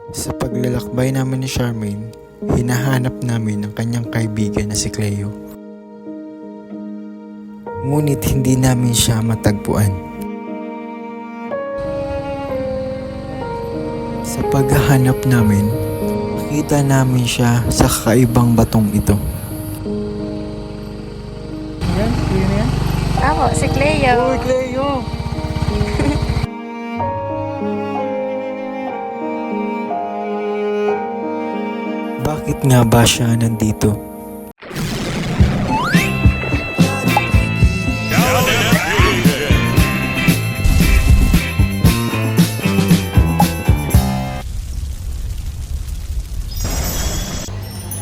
Sa paglalakbay namin ni Charmaine, hinahanap namin ang kanyang kaibigan na si Cleo. Ngunit hindi namin siya matagpuan. Sa paghahanap namin, nakita namin siya sa kakaibang batong ito. Yan, yun na yan. Ako, si Cleo. Uy, Cleo! Bakit nga ba siya nandito?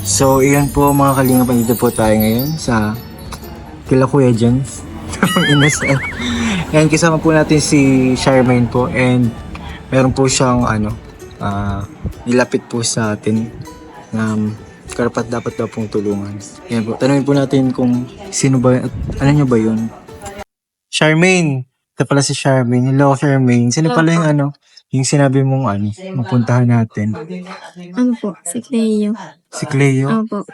So, iyan po mga kalingap, dito po tayo ngayon sa kila Kuya Jens. Inasal. Ayan, kasama po natin si Charmaine po and meron po siyang nilapit po sa atin na karapat dapat daw pong tulungan. Ayan po, tanungin po natin kung sino ba, ano nyo ba yun? Charmaine! Ito pala si Charmaine. Hello, Charmaine. Sino pala yung yung sinabi mong mapuntahan natin? Ano po? Si Cleo. Si Cleo? Opo.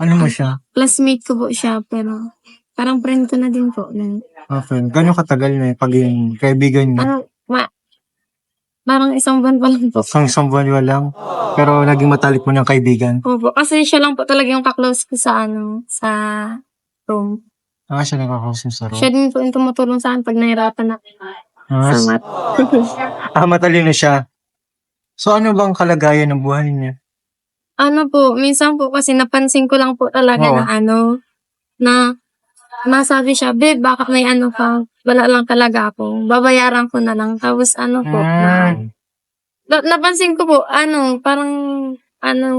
Ano mo siya? Classmate ko po siya, pero parang friend ko na din po. Okay. Gano'ng katagal na yung pagiging kaibigan mo? Parang isang buwan pa lang po. Isang buwan lang. Pero naging matalik mo ng kaibigan. Opo, kasi siya lang po talaga yung kaklose ko sa sa room. Siya nakakausap sa room. Siya din po yung tumutulong sa akin pag nahirapan na Ah, sa math. matalino siya. So ano bang kalagayan ng buhay niya? Ano po, minsan po kasi napansin ko lang po talaga Oo. na masabi siya, babe, bakit may ka? Wala lang talaga ako. Babayaran ko na lang. Tapos napansin ko po, parang,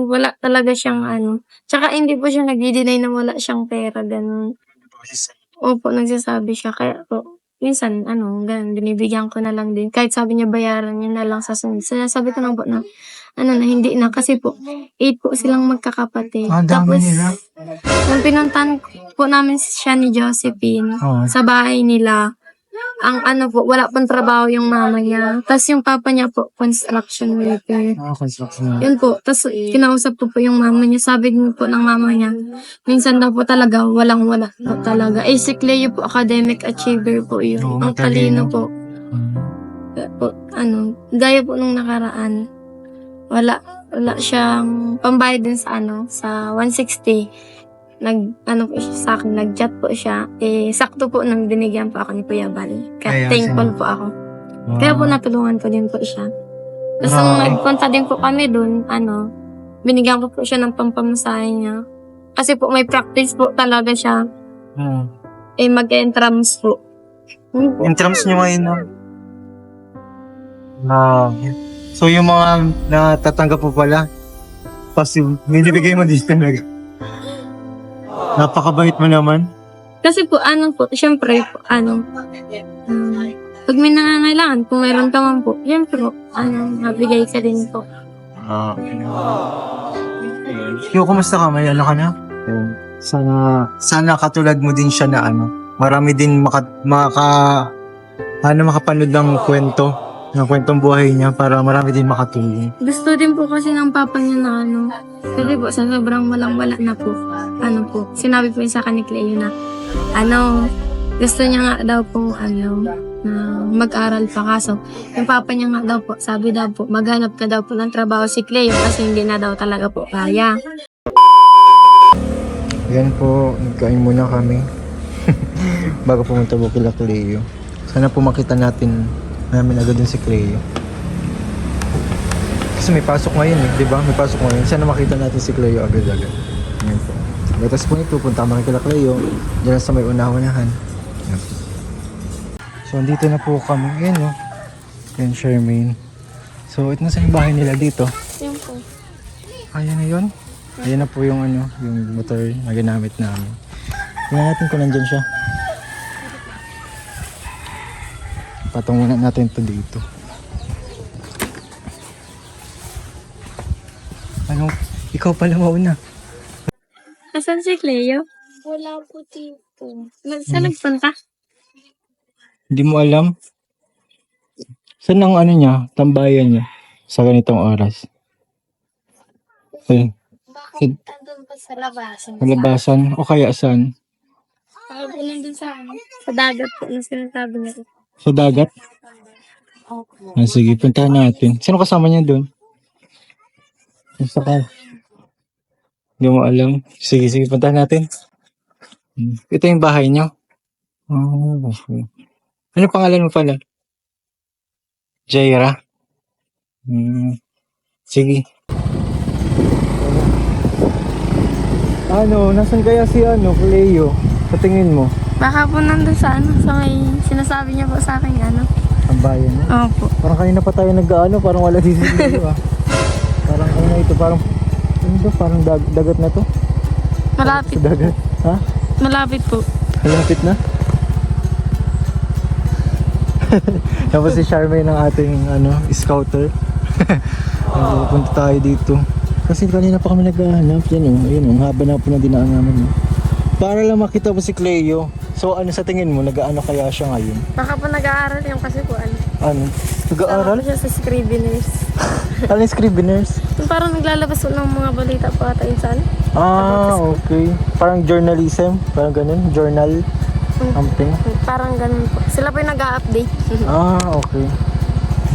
wala talaga siyang Tsaka hindi po siya nagdi-deny na wala siyang pera, ganun. Opo, nagsasabi siya. Kaya po, minsan, ganun, binibigyan ko na lang din. Kahit sabi niya, bayaran niya na lang sa sunod. Sabi ko lang po na, na hindi na. Kasi po, 8 po silang magkakapatid. Dami nila. Nung pinuntahan po namin siya ni Josephine Oo. sa bahay nila, ang wala pong trabaho yung mama niya. Tapos yung papa niya po, construction worker. Construction. Yun po. Tapos kinausap ko po yung mama niya. Sabi din po ng mama niya, minsan daw po talaga, walang-wala po talaga. Si Cleo po, academic achiever po yun. Oo, Ang matalino. talino po. Kaya po. Gaya po nung nakaraan, wala siyang pambayad din sa sa 160. Po siya sa akin, nag-chat po siya. Sakto po nang binigyan po ako ni Kuya Bal. Kaya Kaya thankful po ako. Kaya po natulungan ko din po siya. Tapos nung nagpunta din po kami dun, binigyan ko po siya ng pampamasahe niya. Kasi po may practice po talaga siya. Mag-entrance po. Intrams nyo ngayon, no? So yung mga natatanggap po pala, binibigay mo din talaga. Napakabait mo naman. Kasi po, syempre po, pag may nangangailangan, kung meron ka man po, syempre po, mabigay ka din po. Yo, kumusta ka? May ka na? Sana katulad mo din siya na marami din makapanood ng kwentong buhay niya para marami din makatulong. Gusto din po kasi ng papa niya na kasi po, sa sobrang walang-wala na po, sinabi po sa kanya ni Cleo na, gusto niya nga daw po, na mag-aral pa. Kaso, yung papa niya nga daw po, sabi daw po, maghanap na daw po ng trabaho si Cleo kasi hindi na daw talaga po kaya. Yan po, nagkain muna kami bago pumunta po kila Cleo. Sana po makita namin agad dun si Cleo. Kasi may pasok ngayon di ba? May pasok ngayon. Sana makita natin si Cleo agad-agad. Yan po. Batas po nito, punta kami kila Cleo. Diyan sa may unahan. Yan po. So, andito na po kami. Yan no. Yan, Charmaine. So, ito na sa yung bahay nila dito. Yun po. Ayan na yun. Ayan na po yung yung motor na ginamit namin. Tingnan natin kung nandyan siya. Patungan natin ito dito. Ikaw pala mauna. Asan si Cleo? Wala po dito. Saan nagpunta? Hindi mo alam? Saan ang niya? Tambayan niya? sa ganitong oras? Eh, Bakit andun pa sa labas? sa labasan o kaya saan? Baka po nandun sa dagat po na sinasabi niya. Sa dagat? Opo. Ah, sige, puntahan natin. Sino kasama niya doon? Basta ka. Hindi mo alam. Sige, sige, puntahan natin. Ito yung bahay niyo. Oh, okay. Ano pangalan mo pala? Jaira? Sige. Ano, nasan kaya si Cleo? Sa tingin mo? Baka po nandun sa may sinasabi niya po sa akin Ang bayan mo? Opo. Parang kanina pa tayo parang wala din si Cleo ah. Parang ano ito, parang parang dagat na to? Malapit. Sa dagat. Ha? Malapit po. Malapit na? Tapos si Charmaine ng ating scouter. Punta tayo dito. Kasi kanina pa kami naghahanap. Yan ang haba na po na dinaan namin. Para lang makita mo si Cleo. So ano sa tingin mo, nag-ano kaya siya ngayon? Baka po nag-aaral yung kasi po Ano? Nag-aaral? Sama po siya sa Scriveners. Ano yung Scriveners? Yung parang naglalabas po ng mga balita po ata yun sa Okay. Parang journalism. Parang ganun. Journal. Something. Parang ganun po. Sila po yung nag-a-update. Okay.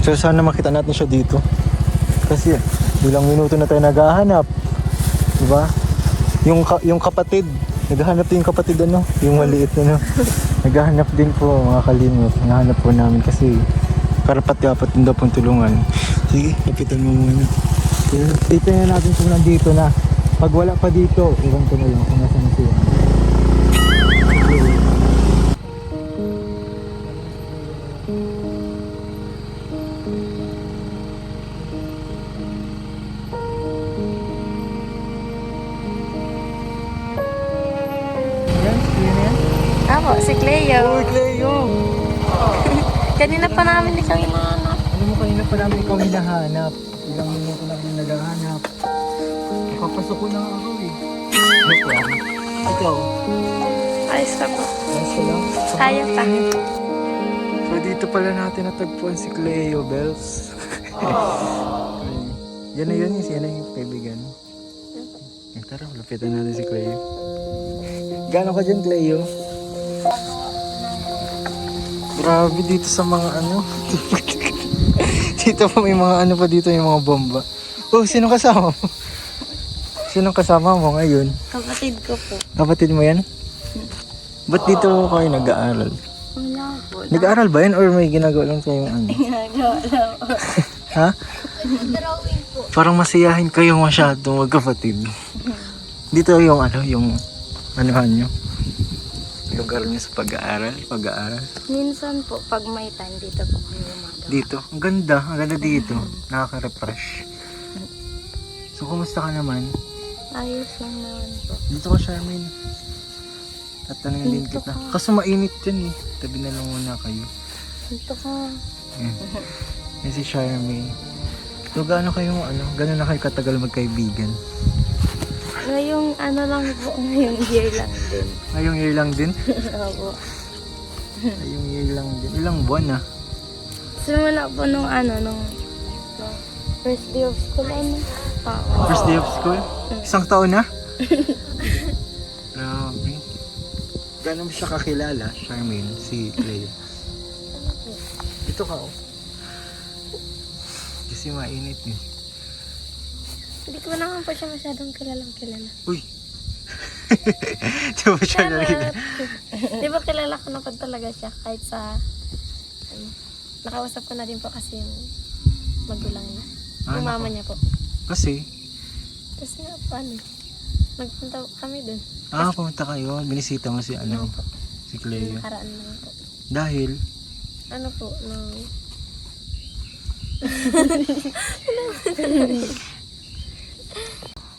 So sana makita natin siya dito. Kasi ilang minuto na tayo naghahanap. Diba? Yung kapatid. Naghahanap din yung kapatid yung maliit Naghahanap din po mga kalimot. Naghahanap po namin kasi karapat-dapat din daw pong tulungan. Sige, kapitan mo muna. Tingnan natin kung nandito na. Pag wala pa dito, iwan ko na lang kung nasa na siya. Ako, si Cleo. Uy, Cleo! Kanina pa namin ikaw hinahanap. Ano mo kanina pa namin ikaw hinahanap? Ilang minuto na kami naghahanap. Napapasok ko na ako eh. Joke lang. Ikaw? Ayos ka po. Ayos ka lang? Kaya pa. So dito pala natin natagpuan si Cleo Bells. Yan na yun, yan na yung kaibigan. Tara, lapitan natin si Cleo. Gano'n ka dyan, Cleo? Grabe dito sa mga dito pa may mga pa dito, yung mga bomba. Oh, sino kasama mo? Sinong kasama mo ngayon? Kapatid ko po. Kapatid mo yan? Ba't dito kayo nag-aaral? Wala po. Nag-aaral ba yan or may ginagawa lang kayong Ginagawa lang po. Ha? Drawing po. Parang masiyahin kayo masyado magkapatid. Dito yung yung anuhan nyo. Lugar nyo sa pag-aaral. Minsan po, pag may time, dito po kami gumagawa. Dito, ang ganda dito. Nakaka-refresh. So, kumusta ka naman? Ayos lang naman po. Dito ka, Charmaine. Tatanungin din Dito kita. ka. Kaso mainit dyan eh. Tabi na lang muna kayo. Dito ka. Yan si Charmaine. So, gaano na kayo katagal magkaibigan? Ngayong lang po, ngayong year lang din. Ngayong year lang din? Opo. Ngayong year lang din. Ilang buwan ah? Simula po nung first day of school Oo. First day of school? Isang taon na? Grabe. Gano'n mo siya kakilala, Charmaine, si Cleo? Dito ka, oh. Kasi mainit eh. Hindi ko naman po siya masyadong kilala. Uy! Di ba siya nakikita? Di ba kilala ko na po talaga siya kahit sa nakausap ko na din po kasi yung magulang niya. Yung mama niya po. Kasi? Kasi nga po nagpunta kami dun. Pumunta kayo. Binisita mo si si Cleo. Nakaraan lang po. Dahil? Po, no.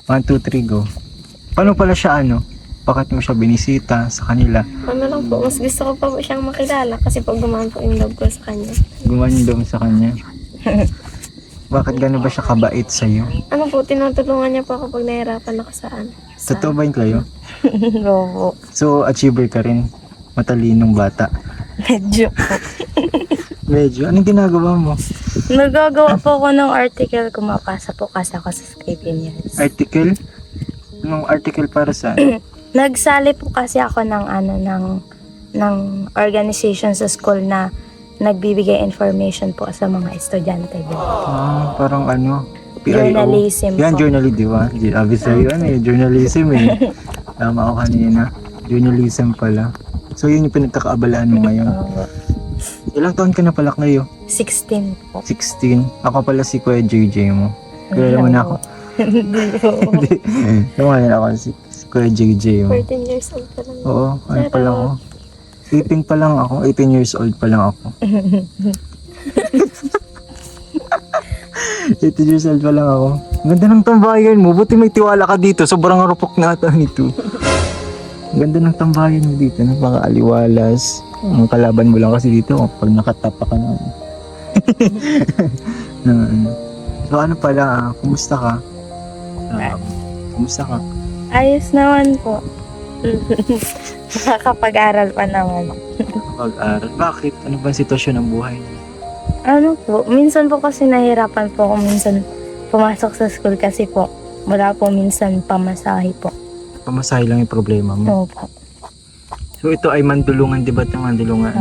1, 2, 3, go. Paano pala siya bakit mo siya binisita sa kanila? Lang po, mas gusto ko pa po siyang makilala kasi pag gumaan po yung love ko sa kanya. Gumawa niyo daw sa kanya. Bakit gano'n ba siya kabait sa'yo? Po, tinutulungan niya po ako pag nahihirapan ako saan. Totoo ba yun, Cleo? Oo. So, achiever ka rin. Matalinong bata. Medyo. Medyo. Anong ginagawa mo? Nagagawa po ako ng article, kumapasa po kasi ako sa Scrivener's. Article? Anong article para saan? Nagsali po kasi ako ng ng organization sa school na nagbibigay information po sa mga estudyante din. Parang ano? PIO. Journalism Yan, po. journalism, di ba? Obviously, yun eh, journalism eh. Tama ako kanina. Journalism pala. So, yun yung pinagkakaabalaan mo ngayon. Ilang taon ka na pala kayo? 16 po. 16. Ako pala si Kuya JJ mo. Kilala mo na ako. Hindi po. Tumahan ako si Kuya JJ mo. 14 years old pa lang. Oo, ano pa lang ako. 18 pa lang ako. 18 years old pa lang ako. 18 years old pa lang ako. Ang ganda ng tambayan mo. Buti may tiwala ka dito. Sobrang rupok na ata nito. Ang ganda ng tambayan mo dito. Napaka-aliwalas. Ang kalaban mo lang kasi dito pag nakatapa ka na. Ano. So ano pala, kumusta ka? Kumusta ka? Ayos naman po. Nakakapag-aral pa naman. Pag-aral. Bakit? Ano ba ang sitwasyon ng buhay? Ano po, minsan po kasi nahirapan po ako minsan pumasok sa school kasi po wala po minsan pamasahe po. Pamasahe lang yung problema mo. Oo po. So ito ay Mandulungan, di ba ito Mandulungan?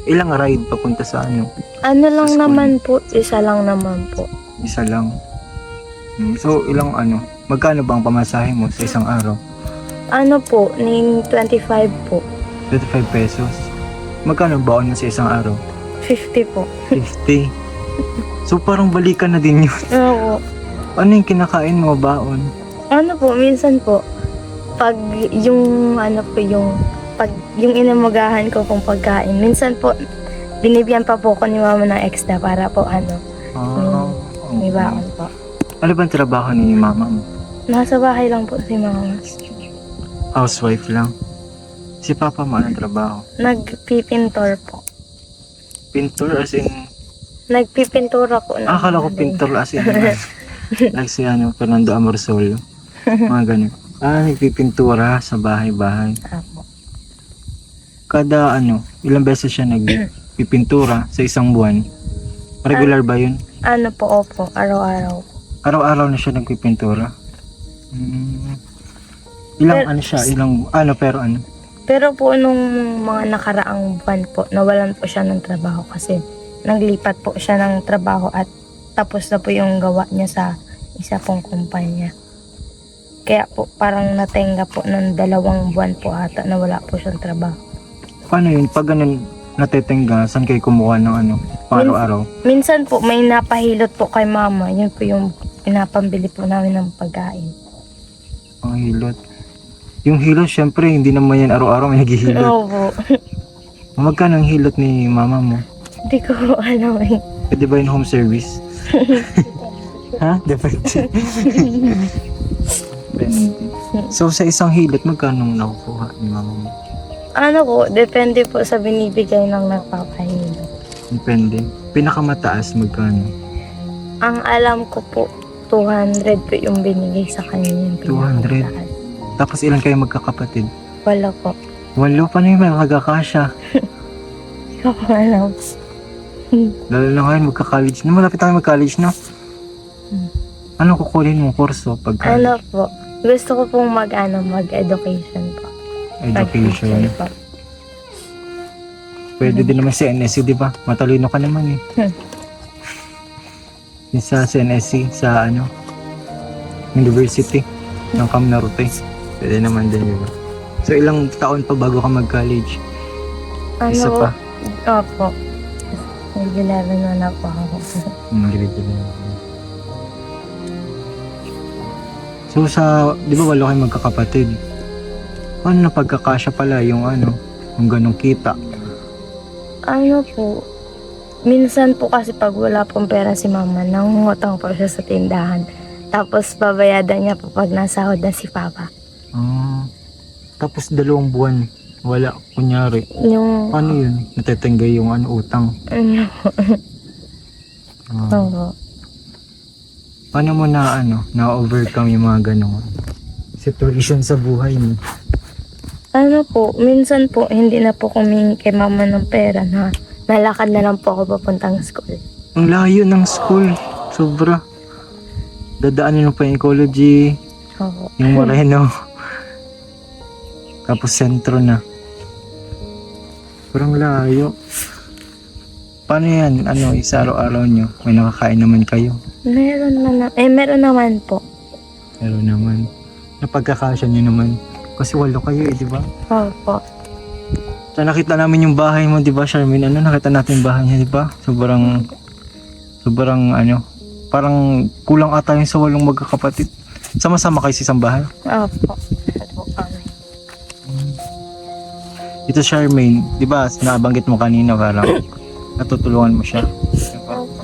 Ilang ride papunta sa ano? Ano lang Sa school? naman po, isa lang naman po. Isa lang. So ilang ano? Magkano ba ang pamasahe mo sa isang araw? Ano po, 25 po. 25 pesos. Magkano baon mo sa isang araw? 50 po. 50. So parang balikan na din yun. Oo. Ano yung kinakain mo baon? Ano po, minsan po, pag yung yung inamagahan ko pong pagkain, minsan po, binibigyan pa po ko ni mama ng extra para po may baon po. Ano ba ang trabaho ni mama mo? Nasa bahay lang po si mama. Housewife lang. Si papa mo anong trabaho? Nagpipintor po. Pintor as in... Nagpipintura po. ng Akala ko mga pintor as in... like si Fernando Amorsolo. Mga ganun. Nagpipintura sa bahay-bahay. Apo. Kada ilang beses siya nagpipintura sa isang buwan. Regular ba yun? Ano po, opo, araw-araw. Araw-araw na siya nagpipintura. Ilang siya? Pero po nung mga nakaraang buwan po, nawalan po siya ng trabaho kasi naglipat po siya ng trabaho at tapos na po yung gawa niya sa isa pong kumpanya. Kaya po parang natenga po ng 2 buwan po ata na wala po siyang trabaho. Paano yun? Pag ganun natetenga, saan kayo kumuha ng pang-araw-araw? Minsan po may napahilot po kay mama. Yun po yung pinapambili po namin ng pagkain. Ang hilot. Yung hilot, syempre, hindi naman yan araw-araw may naghihilot. Oo po. Magkano ang hilot ni mama mo? Hindi ko po alam eh. Pwede ba yung home service? Ha? Depende. So, sa isang hilot, magkano nakukuha ni mama mo? Ano po, depende po sa binibigay ng nagpapahilot. Depende. Pinakamataas, magkano? Ang alam ko po, 200 po yung binigay sa kanya. Yung 200? pinakamataas. Tapos ilan kayo magkakapatid? Wala po. 8, paano yung magkakasya? Hindi ko po alam. Lalo na ngayon, magka-college na. Malapit tayo mag-college na. Anong kukunin mo kurso pag Ano po, gusto ko pong mag-education po. education? po. Pwede din naman sa NSC, di ba? Matalino ka naman eh. Yung sa NSC, sa University ng Camp Norte. Pwede naman din, di ba? So, ilang taon pa bago ka mag-college? Isa pa. Opo. Grade 11 na po ako. Grade 11. So, di ba 8 kayong magkakapatid? Paano na pagkakasya pala yung yung ganong kita? Ano po, minsan po kasi pag wala pong pera si mama, nangungutang po siya sa tindahan. Tapos babayadan niya po pag nasahod na si papa. Tapos 2 buwan, wala, kunyari. Yung, Paano yun? Natetenggay yung utang. ano po, oo. Paano mo na-overcome yung mga ganong situation sa buhay mo? Ano po, minsan po, hindi na po kami kay mama ng pera na nalakad na lang po ako papuntang school. Ang layo ng school. Sobra. Dadaanin mo pa yung ecology, Opo. yung Moreno. Tapos sentro na. Parang layo. Paano yan? Ano, isa araw-araw nyo? May nakakain naman kayo? Meron naman po. Pero naman, napagkakasya nyo naman. Kasi 8 kayo di ba? Opo. So, nakita namin yung bahay mo, di ba, Charmaine? Ano, nakita natin yung bahay niya, di ba? Sobrang, ano, parang kulang ata yung sa 8 magkakapatid. Sama-sama kayo sa isang bahay. Opo. Opo kami. Ito, Charmaine, di ba, nabanggit mo kanina, parang natutulungan mo siya. Diba? Opo.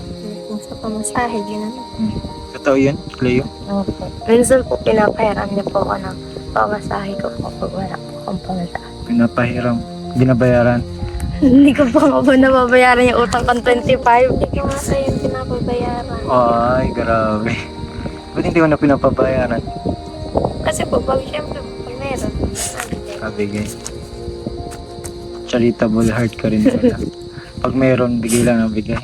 Kung sa pamasahe, yun ano. Totoo yun, Cleo? Opo. Minsan po pinapahiram niyo po ako ng pamasahe ko po pag wala po akong pamasahe. Pinapahiram, binabayaran. Hindi ko po ako nababayaran yung utang kong 25. Hindi ko nga sa'yo pinapabayaran. Ay, grabe. Ba't hindi ko na pinapabayaran? Kasi po, pag siyempre, pag meron, Kabigay. Charitable heart ka rin pala. Pag meron, bigay lang ng bigay.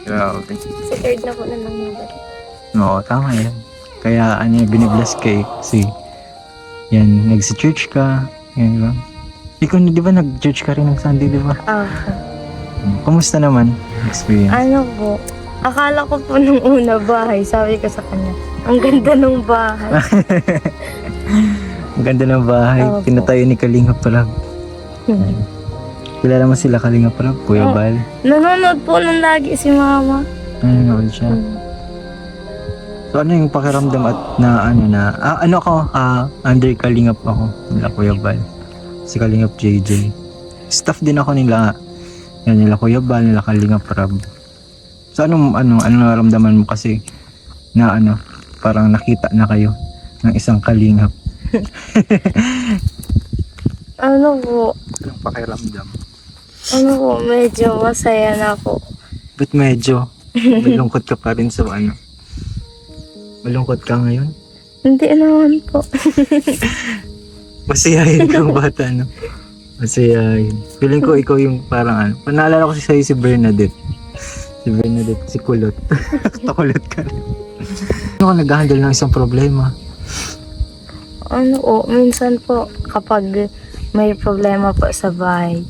Grabe. secured na po na nangyari. Oo, tama yan. Kaya ano yung binibless kay si yan, nagsi-church ka. Yan, di ba? Ikaw, di ba nag-church ka rin ng Sunday, di ba? Opo. Kumusta naman experience? Ano po? Akala ko po nung una bahay, sabi ko sa kanya, ang ganda ng bahay. Ang ganda ng bahay. Opo. Pinatayo ni Kalinga pala. Kilala mo sila Kalinga pala? Kuya Oo. Bal. Nanonood po nung lagi si mama. Nanonood siya. So ano yung pakiramdam at ano ako, under Kalingap ako, nila Kuya Bal. Si Kalingap JJ. Staff din ako nila, yan, nila Kuya Bal, nila Kalingap Rab. So anong nararamdaman mo kasi na parang nakita na kayo ng isang Kalingap? Ano po? Anong pakiramdam? Ano po? Medyo masaya na po. But medyo malungkot ka pa rin sa malungkot ka ngayon? Hindi naman po. Masayahin kang bata, no? Masayahin. Feeling ko ikaw yung parang Naalala ko si Bernadette. Si Bernadette, si Kulot. Takulot ka rin. Ano ka nag-handle ng isang problema? Ano po? Minsan po, kapag may problema po sa bahay,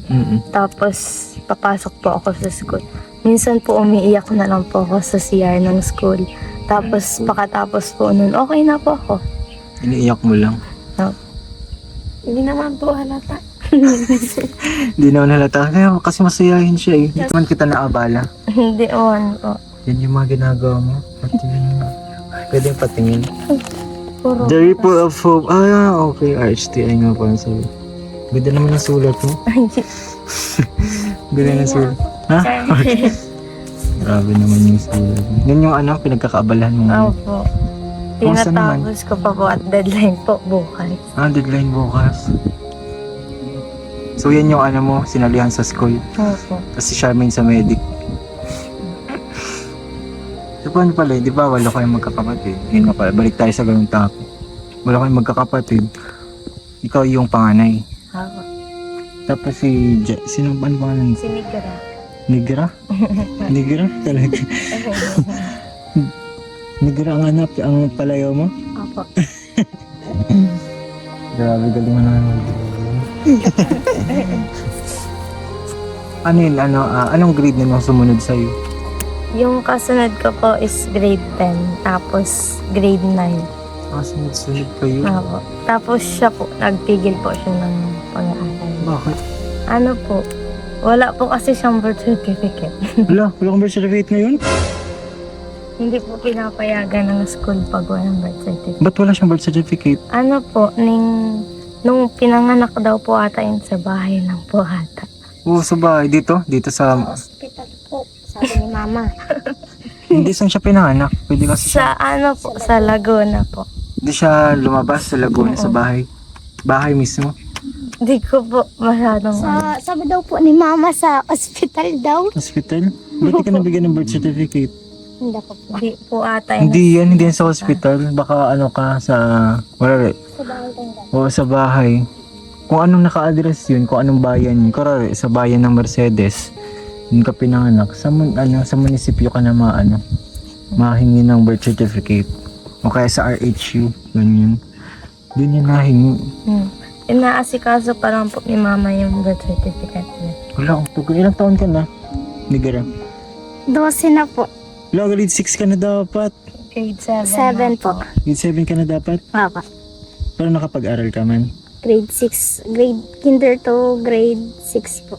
tapos papasok po ako sa school. Minsan po umiiyak na lang po ako sa CR ng school. Tapos pakatapos po nun, okay na po ako. Iniiyak mo lang. Hindi naman po halata. Hindi naman halata. Kasi masayahin siya eh. Hindi naman kita naabala. Hindi naman po. Yan yung mga ginagawa mo. Pwedeng patingin. Puro. The Ripple of Hope. Okay. RHTI nga pa sabi. Ganda naman ang sulat mo. Ganda ng sulat. Ha? Grabe naman yung sulat. Yan yung pinagkakaabalahan mo. Opo. Kumusta naman? Tinatapos ko pa po at deadline po bukas. Deadline bukas. So yan yung mo, sinalihan sa school. Opo. Tapos si Charmaine sa medic. So paano pala, di ba 8 kayong magkakapatid? Yun nga pala, balik tayo sa ganung topic. 8 kayong magkakapatid. Ikaw yung panganay. Opo. Tapos si sino ba ang pangalan? Sinigra. Nigra? Nigra talaga. Nigra ang palayo mo? Opo. Grabe, galing mo naman. Anong grade na nung sumunod sa'yo? Yung kasunod ko po is grade 10, tapos grade 9. Sunod kayo? Opo. Tapos siya po, nagtigil po siya ng pag-aaral. Bakit? Ano po, wala po kasi siyang birth certificate. Wala kang birth certificate ngayon? Hindi po pinapayagan ng school pag walang birth certificate. Ba't wala siyang birth certificate? Ano po, nung pinanganak daw po ata yun sa bahay lang po ata. Oo, sa bahay. Dito sa... Hospital po, sabi ni mama. Hindi saan siya pinanganak. Pwede kasi siya... Sa ano po, sa Laguna po. Hindi siya lumabas sa Laguna, sa bahay. Bahay mismo. Hindi ko po masyadong Sabi daw po ni mama sa hospital daw. Hospital? Ba't di ka nabigyan ng birth certificate? Hindi po. Hindi po ata yun. Hindi yan sa hospital. Baka ka sa... Wala Sa bahay ko nga. o sa bahay. Kung anong naka-address yun, kung anong bayan yun. Kurari, sa bayan ng Mercedes. Doon ka pinanganak. Sa munisipyo ka na mahingi ng birth certificate. O kaya sa RHU. Ganyan. Doon yun nahingi. Inaasikaso pa lang po ni mama yung birth certificate niya. Wala akong tugo. Ilang taon ka na? Nigara. 12 na po. Wala, grade 6 ka na dapat. Grade 7. 7 po. Grade 7 ka na dapat. Papa. Pero nakapag-aral ka man. Grade 6. Grade kinder to grade 6 po.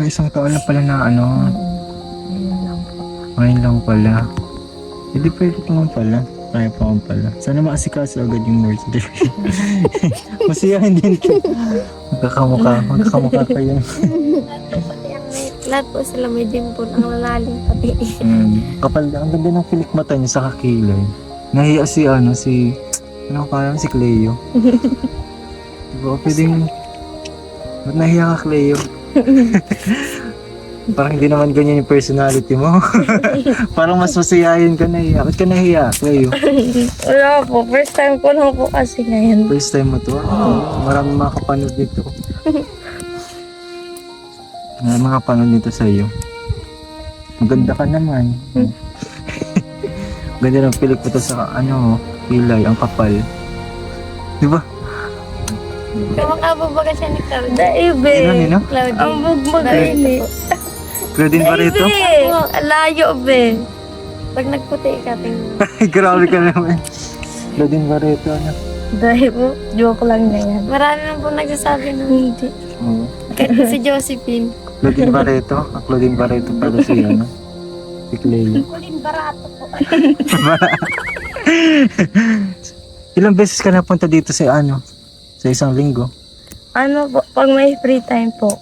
Isang taon na pala na Ayun lang po. Ngayon lang pala. Hindi pwede pa nga pala. Kaya pa nga pala. Sana maasikaso agad yung birth certificate. Masiyahin din ka. Magkakamukha kayo. Lahat po sila may dimple. Ang lalalim pati. Kapal, ang ganda ng pilik mata niya sa kakilay. Nahiya si Cleo. Diba, pwedeng, ba't nahiya ka, Cleo? Parang hindi naman ganyan yung personality mo. Parang mas masayahin ka nahiya. Ba't ka nahiya, Cleo? Wala po. First time ko lang po kasi ngayon. First time mo to? Maraming makapanood dito. May mga panood dito sa iyo. Maganda ka naman. Ganda ng pilik mo to sa kilay, ang kapal. Diba? Kamakababaga siya ni Claudia. Daibe. Nino? Claudia. Ang bugbog ini. Claudine Barreto? Daibe. Alayo be. Pag nagputi ka, tingnan. Ay, grabe ka naman. Claudine Barreto, Daibe. Joke lang na yan. Marami nang po nagsasabi na hindi. Oo. Si Josephine. Claudine Barreto? Ang Claudine Barreto pala si si Cleo. Kuling barato po. Ilang beses ka napunta dito sa sa isang linggo? Ano po, pag may free time po,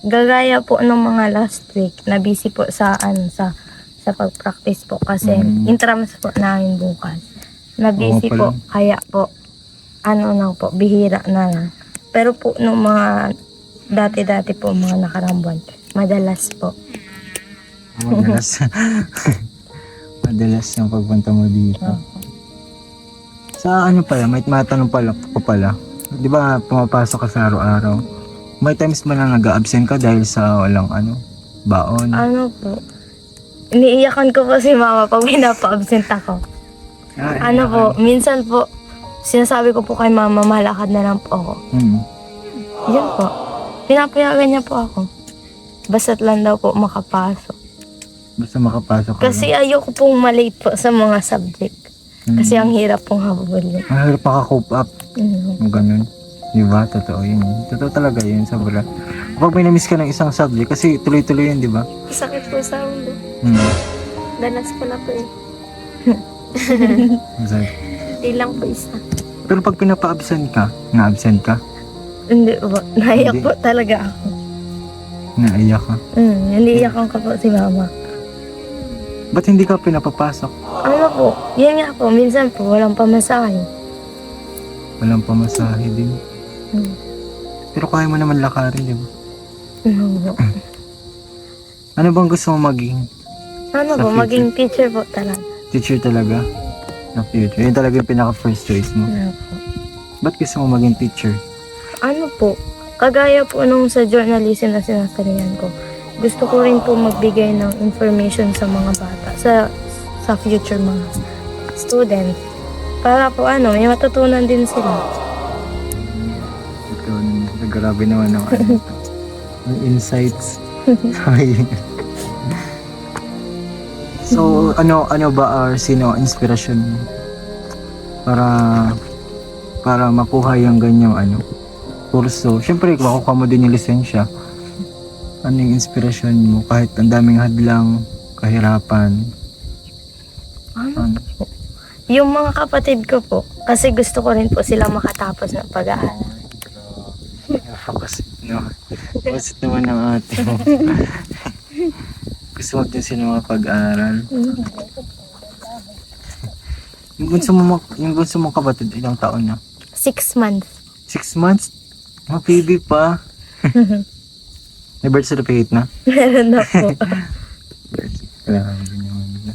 gagaya po ng mga last week, na busy po sa pag-practice po kasi intrams po namin bukas. Na busy Oo pala. po, kaya po, bihira na lang. Pero po, nung mga dati-dati po, mga nakarang buwan, madalas po. Madalas. Madalas yung pagpunta mo dito. Sa may matanong ko pala. Di ba pumapasok ka sa araw-araw? May times ba na nag-absent ka dahil sa walang baon? Ano po, iniiyakan ko po si mama pag pinapa-absent ako. Ano po, minsan po, sinasabi ko po kay mama, malakad na lang po ako. Yan po. Pinapayagan niya po ako. Basta't lang daw po makapasok. Basta makapasok ka Kasi ayoko pong malate po sa mga subject. Kasi ang hirap pong habulin. Ang hirap maka-cope up. Ganun. Diba? Totoo yun. Totoo talaga yun sa bula. Kapag may na-miss ka ng isang subject, kasi tuloy-tuloy yun, di ba? Sakit po sa ulo. Danas ko na po eh. Exactly. Hindi lang po isa. Pero pag pinapa-absent ka, na-absent ka, Hindi po. Naiyak Hindi. po talaga ako. naiyak ka. Naiiyakan ko po si mama. Ba't hindi ka pinapapasok? Ano po, yun nga po, minsan po walang pamasahe. Walang pamasahe din. Pero kaya mo naman lakarin, di ba? Ano po? Ano bang gusto mo maging? Ano Sa po, future? maging teacher po talaga. Teacher talaga? Sa future. Yun talaga yung pinaka-first choice mo. Ano po? Ba't gusto mo maging teacher? Ano po, kagaya po nung sa journalism na sinasalihan ko, gusto ko rin po magbigay ng information sa mga bata, sa future mga student. Para po may matutunan din sila. Ikaw naman. Grabe naman ang ang insights. So, ano ba sino ang inspirasyon mo? Para makuha yung ganyang kurso. Siyempre, makukuha mo din yung lisensya. Ano yung inspirasyon mo? Kahit ang daming hadlang, kahirapan. Ano po? Yung mga kapatid ko po, kasi gusto ko rin po sila makatapos ng pag-aaral. Kasi, Basit naman ang ate mo. Gusto mo din sila makapag-aral. Yung bunso mong kapatid, ilang taon na? 6 months. 6 months? Mga baby pa. May birth certificate na? Meron na po. Grabe naman.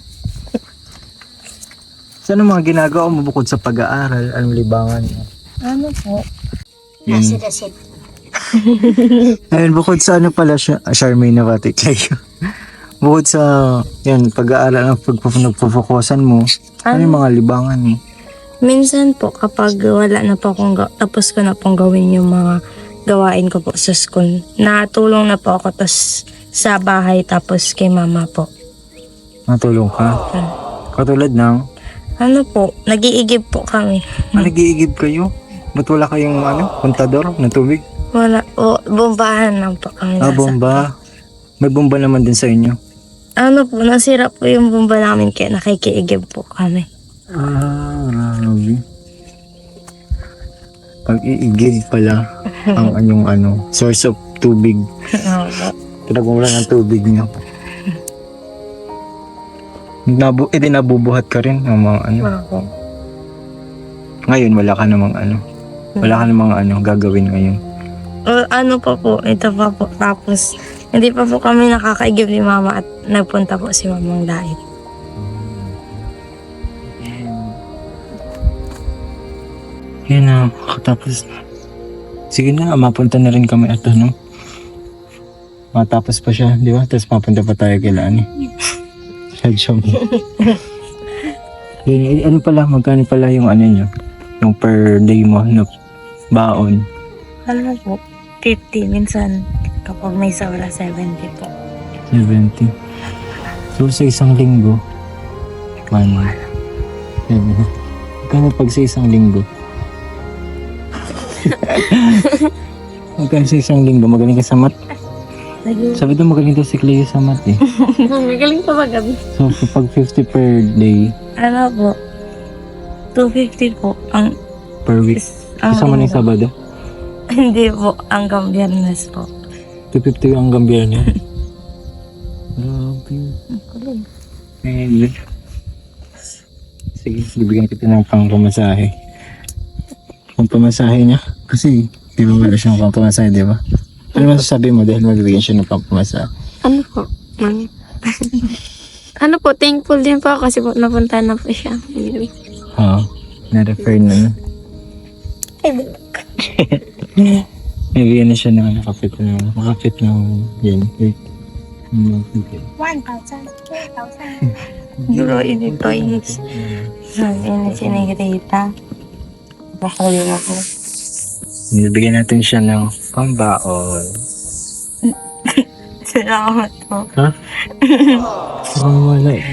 So, ano mga ginagawa mo bukod sa pag-aaral? Anong libangan mo? Ano po? Yun. Dasit. Ayun, bukod sa ano pala siya, Charmaine na pati kayo. Bukod sa, yan, pag-aaral, nagpo-focusan mo, ano yung mga libangan mo? Minsan po, kapag wala na po akong, tapos ko na pong gawin yung mga gawain ko po sa school, natulong na po ako sa bahay tapos kay mama po. Natulong ka? Katulad ng, Ano po, nag-iigib po kami. nag-iigib kayo? Ba't wala kayong kontador ng tubig? Wala, bombahan lang po kami. Bomba. May bomba naman din sa inyo. Ano po, nasira po yung bomba namin kaya nakikiigib po kami. Grabe. Pag-iigib pala ang anyong source of tubig. Pinagmula ng tubig niyo. Nabubuhat ka rin ng mga Opo. Ngayon wala ka namang wala ka namang gagawin ngayon. Ano pa po, ito pa po. Tapos, hindi pa po kami nakakaigib ni mama at nagpunta po si mamang dahil. Yan na, tapos sige na, mapunta na rin kami at matapos pa siya, di ba? Tapos mapunta pa tayo kila Sadya mo. Yun, ano pala, magkano pala yung nyo? Yung per day mo na baon? Ano po, 50. Minsan, kapag may sobra, 70 po. 70. So sa isang linggo, man. Magkano pag sa isang linggo? Magkano sa isang linggo? Magaling ka sa math? Sabi daw magaling daw si Cleo sa math eh. Magaling pa magabi. So pag 50 per day, Ano po, 250 po. Ang per week. Kasama na yung Sabado? Hindi po, hanggang Biyernes po. 250 ang gambiyar niya. Grabe. And, sige, bibigyan kita ng pang-pamasahe. Pang-pamasahe niya. Kasi, di ba wala siyang pang-pamasahe, di ba? Ano masasabi mo dahil mabibigyan siya ng pang-pamasahe? Ano po? Ano po, thankful din po ako kasi po napunta na po siya. Oo. Na-refer na. Nabigyan na siya ng makapit ng yan. Wait. 1,000, 2,000. Euro ini toys. Ini sinigrita. Bakal yun ako. Nabigyan natin siya ng pambaon. Salamat po. Ha? Parang wala eh.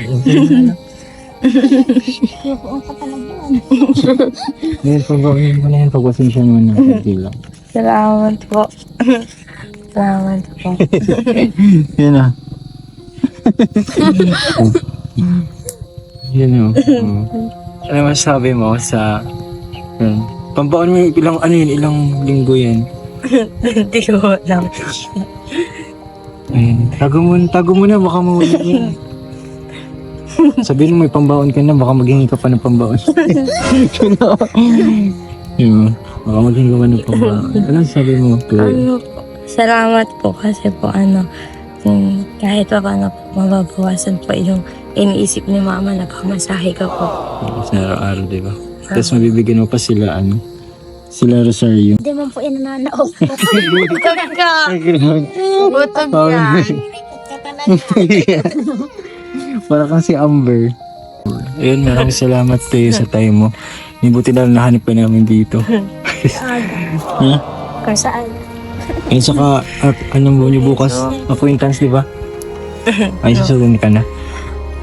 Yung pa talaga yun. Ngayon, pagbawain mo na yan. Pagpasensya mo na. Hindi lang. Salamat po. Salamat po. Yan na. Yan o. Ano masasabi mo sa... Pambaon mo ilang linggo yan? Hindi ko alam. Ayun. Tago mo na, baka mawala yan. Sabihin mo may pambaon ka na, baka maghingi ka pa ng pambaon. Yun, baka maghingi ka pa ng pambaon. Ano sabi mo? Ano po? Salamat po kasi po kahit pa paano po mababawasan po yung iniisip ni mama na pamasahe ko po. Sa araw-araw, di ba? Tapos mabibigyan mo pa sila, sila Rosario. Hindi man po inananaog. Butog ka! Butog ka! Para kang si Amber. Ayun, maraming salamat tayo sa time mo. Buti na nahanap pa namin dito. Ha? Kung saan. Ayun, saka, anong buwan niyo bukas? Acquaintance, di ba? Ay, susunod ka na.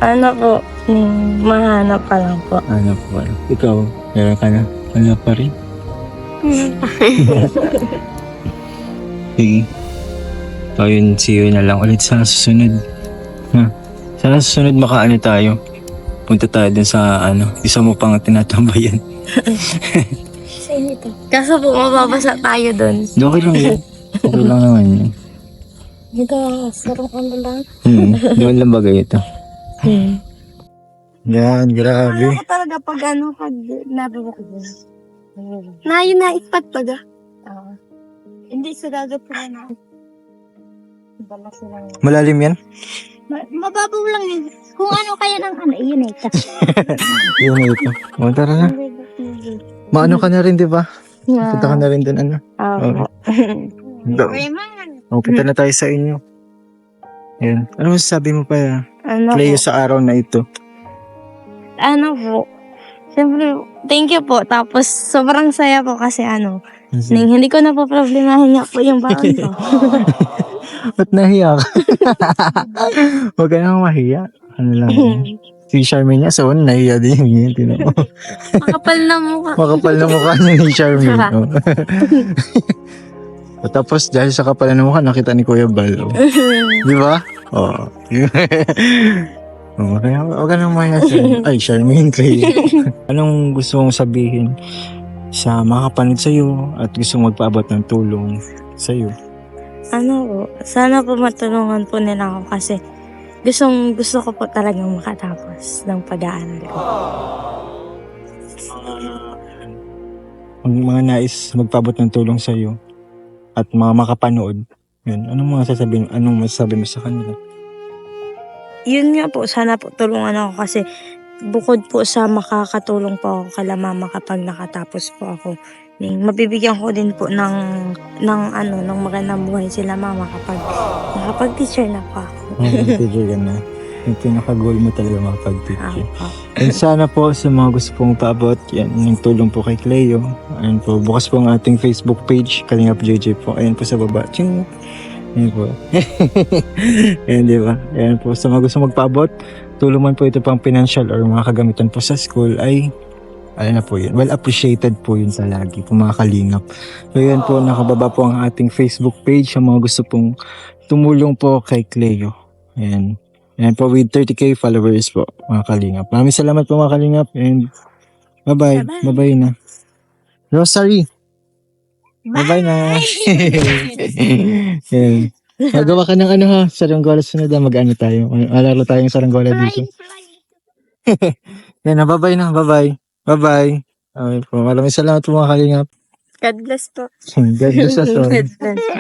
Ano po, mahanap pa lang po. Ano po, ikaw, meron ka na? Wala pa rin? Sige. So yun, see you na lang ulit sa susunod. Ha? Sa susunod makaano tayo. Punta tayo dun sa isa mo pang tinatambayan. Sa inyo to. Kaso po, mababasa tayo dun. Okay lang yun. Okay lang naman yun. Dito, sarong ano lang. Doon lang bagay ito. Yan, grabe. Ako talaga pag nabibok ko. Na yun na ipatpag hindi sa gagapunan na. Dala silang... Malalim yan? Mababaw lang yun. Kung ano kaya ng yun eh. Yun na ito. O, tara na. Maano ka na rin, di ba? Punta ka na rin dun, Oo. O, punta na tayo sa inyo. Ayan. Ano masasabi mo pa, Ano Cleo, po? sa araw na ito? Ano po? Siyempre, thank you po. Tapos, sobrang saya po kasi hindi ko na po problemahin nga po yung baon ko. Ba't nahiya ka? Huwag ka nang mahiya. Ano lang. Si Charmaine niya, so nahiya din yun. Tinan mo. Makapal na mukha. Makapal na mukha niya ni Charmaine. Oh. Tapos dahil sa kapal na mukha, nakita ni Kuya Bal. Oh. Di ba? Oo. Oh, kaya huwag ka nang mahiya sa ay, Charmaine, Cleo. Anong gusto mong sabihin sa mga kapanood sa'yo at gusto mong magpaabot ng tulong sa'yo? Sana po matulungan po nila ako kasi gusto ko po talagang makatapos ng pag-aaral ko. Ang mga nais magpaabot ng tulong sa'yo at mga makapanood, yun, anong masasabi mo sa kanila? Yun nga po, sana po tulungan ako kasi bukod po sa makakatulong po ako kala mama kapag nakatapos po ako, mabibigyan ko din po ng magandang buhay sila mama kapag nakapag-teacher na po ako. Teacher ka na. Yung pinaka-goal mo talaga makapag-teacher. Ako. And sana po sa mga gusto pong paabot, yan, yung tulong po kay Cleo. Ayan po, bukas po ang ating Facebook page, Kalingap JJ po. Ayan po sa baba. Ching! Ayan po. Ayan, di ba? Ayan po, sa mga gusto magpaabot, tulong man po ito pang financial or mga kagamitan po sa school ay na po yun. Well appreciated po yun sa lagi po mga kalingap. So yan po, nakababa po ang ating Facebook page sa mga gusto pong tumulong po kay Cleo. Ayan. Ayan po with 30k followers po mga kalingap. Maraming salamat po mga kalingap and bye-bye. Bye-bye na. Rosary. Bye-bye na. Ayan. Magawa ka ng saranggola sunod na mag-ano tayo. Alaro tayong saranggola dito. Yan na, bye-bye na. Bye-bye. Bye-bye. Okay po. Maraming salamat po mga kalingap. God bless po. God bless us all. God bless po.